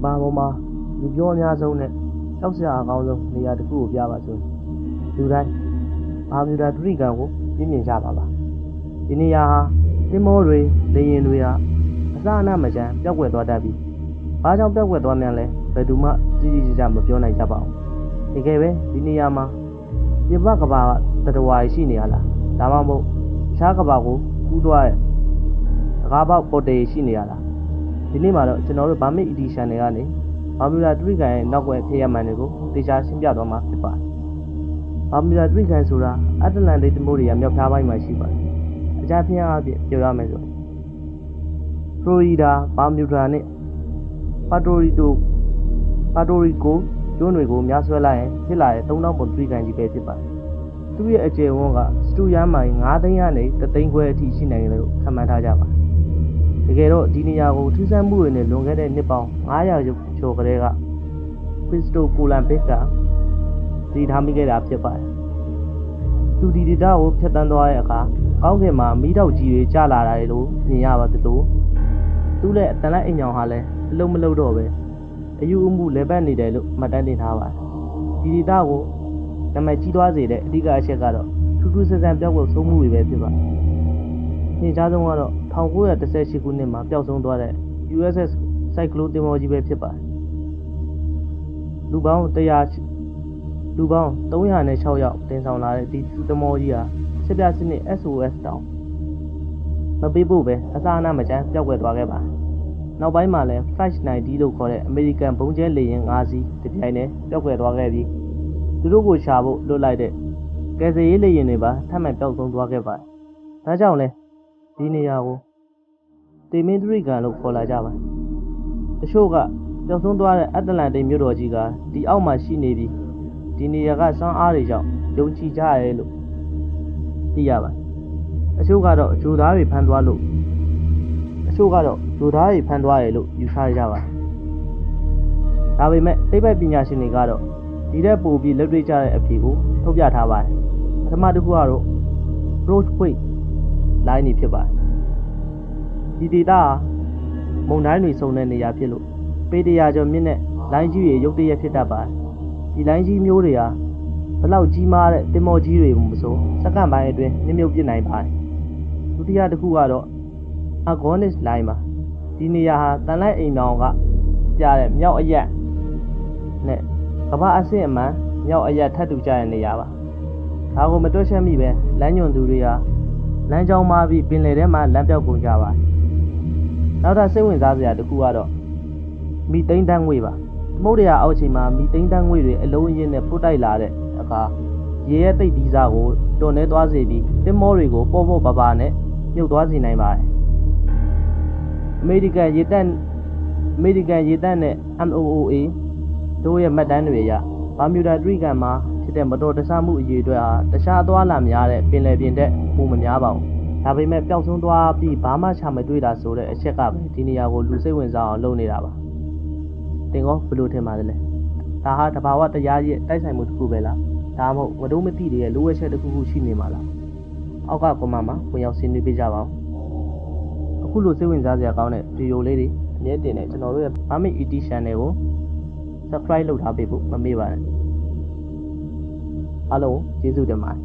ဘာပေါ်မှာလူပြောအများဆုံးနဲ့ကြောက်စရာအကောင်းဆုံးနေရာတစ်ခုကိုပြပါဆိုလူတိုင်းဘာမြူတာဒုတိကံကိုပြင်းပြကြပါဒီနေရာဟာတင်မောတွေလေရင်တွေဟာအစအနမချမ်းပျောက်ကွယ်သွားတတ်ပြီးဘာကြောင့်ပျောက်ကွယ်သွားမြန်လဲဘယ်သူမှကြီးကြီးကျယ်ကျယ်မပြောနိုင်ကြပါဘူးတကယ်ပဲဒီနေရာမှာပြပကဘာတတဝါရှိနေရလားဒါမှမဟုတ်ရှားကဘာကိုကူးသွားရဲ့အကားပေါက်ပေါ်တေရှိနေရလားဒီနေ့မှာတော့ကျွန်တော်တို့ဗာမစ် edition တွေကနေဘာမြူတာဒုတိကံရဲ့နောက်ွယ်ဖြစ်ရမှန်တွေကိုတေချာရှင်းပြသွားမှာဖြစ်ပါတယ်ဘာမြူတာဒုတိကံဆိုတာအတ္တလန်တိတ်သမုဒ္ဒရာမြောက်ဖျားပိုင်းမှာရှိပါတယ်အကြမ်းဖျင်းအဖြစ်ပြောရမယ်ဆိုဖလိုရီဒါဘာမြူတာနဲ့ပါတိုရီကိုကျွန်းတွေကိုများဆွဲလိုက်ရင်ဖြစ်လာတဲ့3000ပုံဒုတိကံကြီးပဲဖြစ်ပါတယ်သူ့ရဲ့အကျယ်ဝန်းကစတူယမ်းမိုင်9သိန်းကနေ3သိန်းခွဲအထိရှိနိုင်တယ်လို့ခန့်မှန်းထားကြပါတယ်တကယ်တော့ဒီနေရာကိုထူးဆန်းမှုတွေနဲ့လွန်ခဲ့တဲ့နှစ်ပေါင်း900ကျော်ကလေးကခရစ္စတိုကိုလံဘစ်ကတည်ထားမိခဲ့တာဖြစ်ပါတယ်သူဒီဒေတာကိုဖျက်ဆီးသွားတဲ့အခါကောင်းကင်မှာမီးတောက်ကြီးတွေကျလာတယ်လို့မြင်ရပါတယ်လို့သူ့ရဲ့အတန်လက်အိမ်ညောင်ဟာလည်းအလုံးမလုံးတော့ပဲအယူအမှုလဲပတ်နေတယ်လို့မှတ်တမ်းတင်ထားပါတယ်ဒီဒေတာကိုနာမည်ကြီးသွားစေတဲ့အဓိကအချက်ကတော့ထူးထူးဆန်းဆန်းပြောက်ကွယ်ဆုံးမှုတွေပဲဖြစ်ပါတယ်။ညခြားဆုံးကတော့1918ခုနှစ်မှာပျောက်ဆုံးသွားတဲ့ USS Cyclone သင်္ဘောကြီးပဲဖြစ်ပါတယ်။လူပေါင်း306ယောက်တင်ဆောင်လာတဲ့ဒီသင်္ဘောကြီးဟာစစ်ပြစနစ် SOS တောင်မပေးဖို့ပဲအစအနမချမ်းပျောက်ကွယ်သွားခဲ့ပါတယ်။နောက်ပိုင်းမှာလည်း Flash 90လို့ခေါ်တဲ့အမေရိကန်ဘုံကျဲလေယာဉ်5စီးတစ်ပြိုင်တည်းပျောက်ကွယ်သွားခဲ့ပြီးသူတို့ကိုရှာဖို့လွတ်လိုက်တဲ့ကယ်ဆယ်ရေးလေယာဉ်တွေပါထပ်မံပျောက်ဆုံးသွားခဲ့ပါတယ်။ဒါကြောင့်လဲဒီနေရာကိုတေမင်းဒုရိကံလို့ခေါ်လာကြပါတယ်။တချို့ကပျောက်ဆုံးသွားတဲ့အတ္တလန်တိတ်မြို့တော်ကြီးကဒီအောက်မှာရှိနေပြီးဒီနေရာကစွမ်းအားတွေကြောင့်ယုံကြည်ကြရဲလို့သိရပါတယ်။တချို့ကတော့ဂျိုသားတွေဖမ်းသွားရဲလို့ယူဆကြပါတယ်။ဒါပေမဲ့သိပ္ပံပညာရှင်တွေကတော့ဒီတဲ့ပို့ပြီးလက်တွေ့ကြတဲ့အဖြေကိုထုတ်ပြထားပါတယ်။ပထမတစ်ခုကတော့ Rosequake လိုင်းနေဖြစ်ပါတယ်။ဒီဒေတာမုန်တိုင်းတွေစုံတဲ့နေရာဖြစ်လို့ပေ100ကျော်မြင့်တဲ့လိုင်းကြီးတွေရုတ်တရက်ဖြစ်တတ်ပါတယ်။ဒီလိုင်းကြီးမျိုးတွေဟာဘလောက်ကြီးမားတဲ့တင်မော်ကြီးတွေမဆိုစက္ကန့်ပိုင်းအတွင်းမြုပ်ပစ်နိုင်ပါတယ်။ဒုတိယတစ်ခုကတော့ Argonis လိုင်းပါ။ဒီနေရာဟာတန်လိုက်အိမ်တောင်ကပြတဲ့မြောက်အရက်နဲ့ကမ္ဘာအဆင့်အမှန်မြောက်အရက်ထပ်တူကြတဲ့နေရာပါဒါကိုမတွက်ချက်မိပဲလမ်းညွန်သူတွေဟာလမ်းကြောင်းမှာပြီးပင်လယ်ထဲမှာလမ်းပြောက်ကုန်ကြပါတယ်နောက်ထပ်စိတ်ဝင်စားစရာတစ်ခုကတော့မီသိန်းတန်းငွေပါသမုဒ္ဒရာအောက်ခြေမှာမီသိန်းတန်းငွေတွေအလုံးအင်းနဲ့ပုတ်တိုက်လာတဲ့အခါရေရဲ့တိတ်ဒီးစားကိုတွန်းနေသွားစေပြီးတင်မောတွေကိုပေါ့ပါနဲ့မြုပ်သွားစေနိုင်ပါတယ်အမေရိကန်ရေတပ်နဲ့ MOOAတို့ရဲ့မှတ်တမ်းတွေအရဘာမြူတာဒုရိကံမှာဖြစ်တဲ့မတော်တဆမှုအရေးအတွက်ဟာတခြားသွားလာများတဲ့ပင်လယ်ပြင်တဲ့ပုံမများပါဘူး။ဒါပေမဲ့ပျောက်ဆုံးသွားပြီးဘာမှချမတွေ့တာဆိုတဲ့အချက်ကပဲဒီနေရာကိုလူစိတ်ဝင်စားအောင်လုပ်နေတာပါ။တင်ကောဘယ်လိုထင်ပါသလဲ။ဒါဟာတဘာဝတရားရဲ့တိုက်ဆိုင်မှုတစ်ခုပဲလား။ဒါမှမဟုတ်ငါတို့မသိတဲ့လိုအပ်ချက်တစ်ခုခုရှိနေမှာလား။အောက်ကကွန်မန့်မှာဝင်ရောက်ဆင်းနေပေးကြပါဦး။အခုလိုစိတ်ဝင်စားစရာကောင်းတဲ့ဗီဒီယိုလေးတွေအမြဲတင်တဲ့ကျွန်တော်တို့ရဲ့ Permit Edition တွေကိုsubscribe လုပ်ထားပေးဖို့မမေ့ပါနဲ့အားလုံးကျေးဇူးတင်ပါတယ်